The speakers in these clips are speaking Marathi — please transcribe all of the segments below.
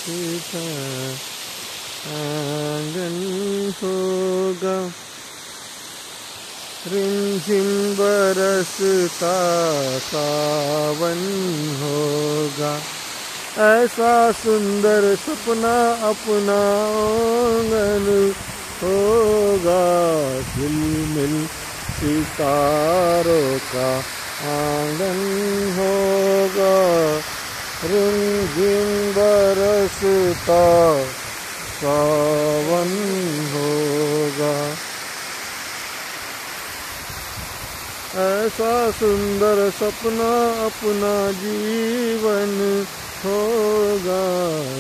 सीता आंगन होगा। रिमझिम बरसता सावन होगा, ऐसा सुंदर सपना अपना आंगन होगा। झिलमिल सितारों का आंगन होगा, रिमझिम बरसता सावन होगा। ऐसा सुंदर सपना अपना जीवन होगा।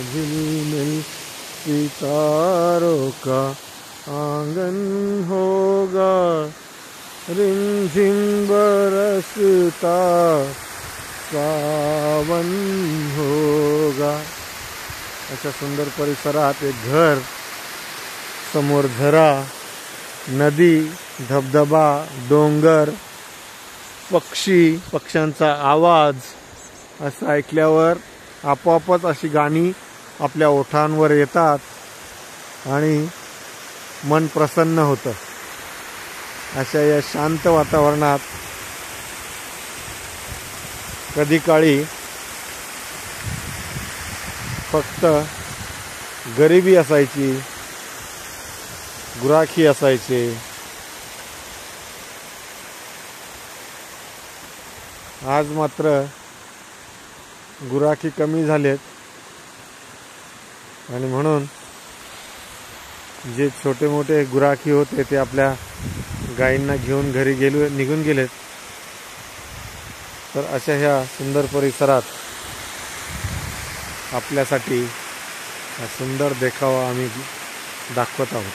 झिलमिल सितारों का आंगन होगा, रिमझिम बरसता सावन होगा। अशा सुंदर परिसरात एक घर, समोर झरा, नदी, धबधबा, डोंगर, पक्ष्यांचा आवाज असं ऐकल्यावर आपोआपच अशी गाणी आपल्या ओठांवर येतात आणि मन प्रसन्न होतं। अशा या शांत वातावरणात कधी काळी फक्त गरिबी असायची, गुराखी असायचे। आज मात्र गुराखी कमी झालेत आणि म्हणून जे छोटे मोठे गुराखी होते ते आपल्या गायींना घेऊन घरी निघून गेलेत। तर अशा ह्या सुंदर परिसरात आपल्यासाठी हा सुंदर देखावा आम्ही दाखवत आहोत।